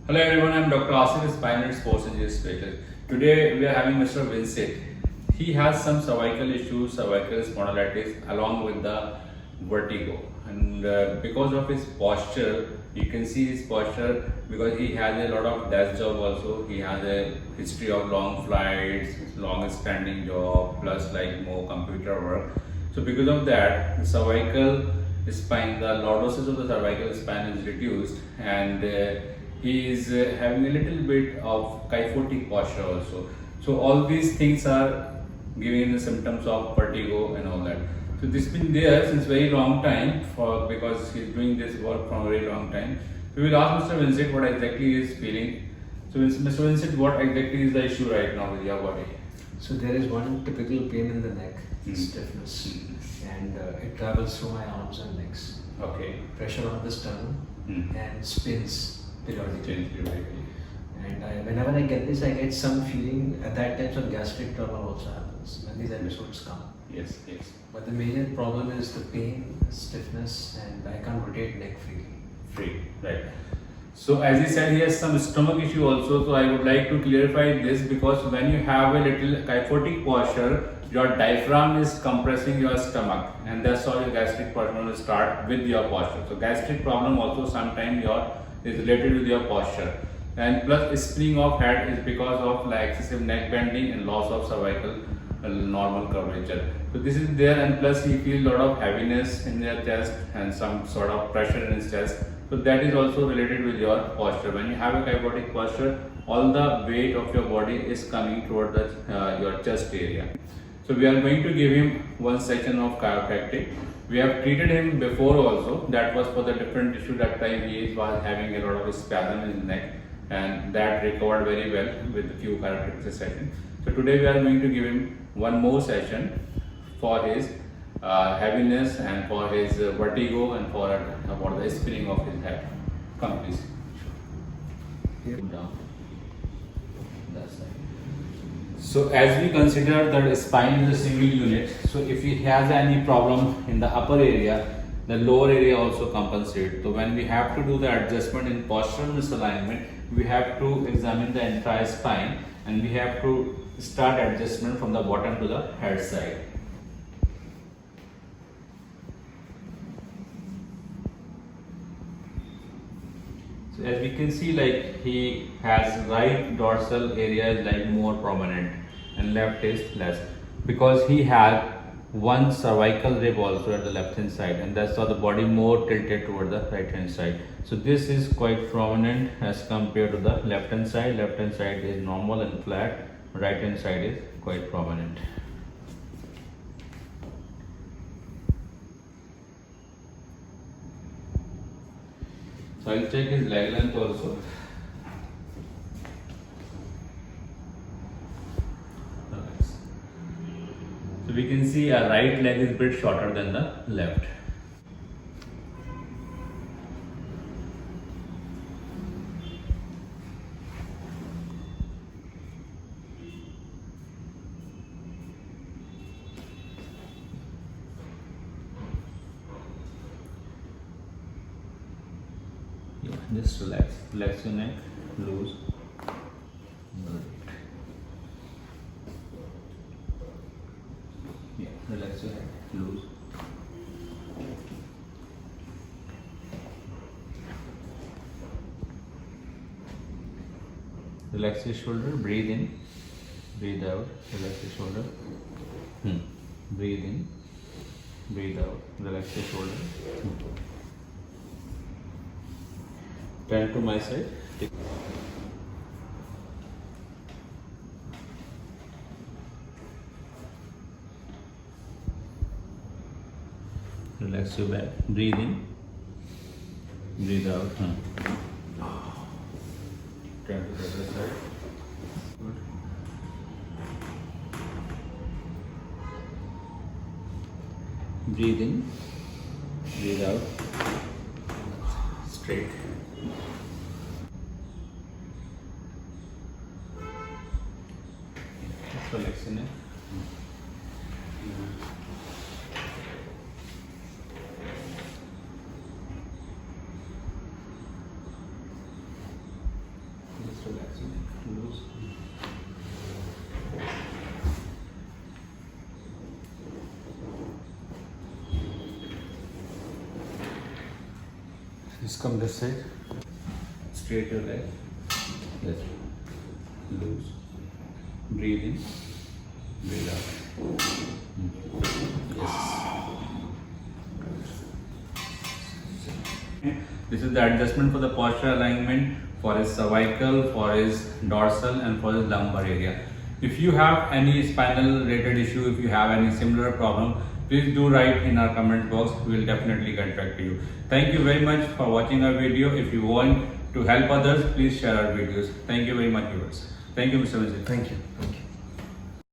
Hello everyone, I'm Dr. Asif, spinal sports injury specialist. Today we are having Mr. Vincent. He has some cervical issues, cervical spondylitis along with the vertigo. And because of his posture, you can see his posture because he has a lot of desk job also. He has a history of long flights, long standing job, plus like more computer work. So because of that, the cervical spine, the lordosis of the cervical spine is reduced and he is having a little bit of kyphotic posture also. So all these things are giving the symptoms of vertigo and all that. So this has been there since very long time because he's doing this work from a very long time. So we will ask Mr. Vincent what exactly he is feeling. So Mr. Vincent, what exactly is the issue right now with your body? So there is one typical pain in the neck, stiffness, and it travels through my arms and legs. Okay. Pressure on the sternum and spins periodically. And whenever I get this, I get some feeling. At that time, some gastric trouble also happens when these episodes come. Yes, yes. But the major problem is the pain, stiffness, and I can't rotate neck freely. Free, right. So as he said, he has some stomach issue also. So I would like to clarify this because when you have a little kyphotic posture, your diaphragm is compressing your stomach, and that's how your gastric problem will start with your posture. So gastric problem also sometimes is related with your posture, and plus spinning of head is because of like excessive neck bending and loss of cervical normal curvature. So this is there, and plus he feels a lot of heaviness in their chest and some sort of pressure in his chest. So that is also related with your posture. When you have a kyphotic posture, all the weight of your body is coming toward your chest area. So we are going to give him one session of chiropractic. We have treated him before also. That was for the different issue. That time he was having a lot of spasm in his neck, and that recovered very well with a few chiropractic sessions. So today we are going to give him one more session for his heaviness and for his vertigo and for the spinning of his head. Come please. Here. Down. That's right. So as we consider that the spine is a single unit, so if he has any problem in the upper area, the lower area also compensates. So when we have to do the adjustment in postural misalignment, we have to examine the entire spine and we have to start adjustment from the bottom to the head side. So as we can see, like he has right dorsal area is like more prominent and left is less because he had one cervical rib also at the left hand side, and that's how the body more tilted toward the right hand side. So this is quite prominent as compared to the left hand side. Left hand side is normal and flat, right hand side is quite prominent. So I'll check his leg length also. So we can see our right leg is a bit shorter than the left. Yeah, just relax your neck, loose. Yeah, relax your head, loose. Relax your shoulder, breathe in, breathe out, relax your shoulder. Breathe in, breathe out, relax your shoulder. Turn to my side. Relax your back. Breathe in. Breathe out. Turn to the other side. Good. Breathe in. Breathe out. Straight. Relax your neck. Just relaxing. Loose. Just come this side. Straight your leg. Yes. Loose. Breathe in. Breathe out. Yes. This is the adjustment for the posture alignment for his cervical, for his dorsal and for his lumbar area. If you have any spinal related issue, if you have any similar problem, please do write in our comment box. We will definitely get back to you. Thank you very much for watching our video. If you want to help others, please share our videos. Thank you very much, viewers. Thank you, Mr. Vijay. Thank you. Thank you.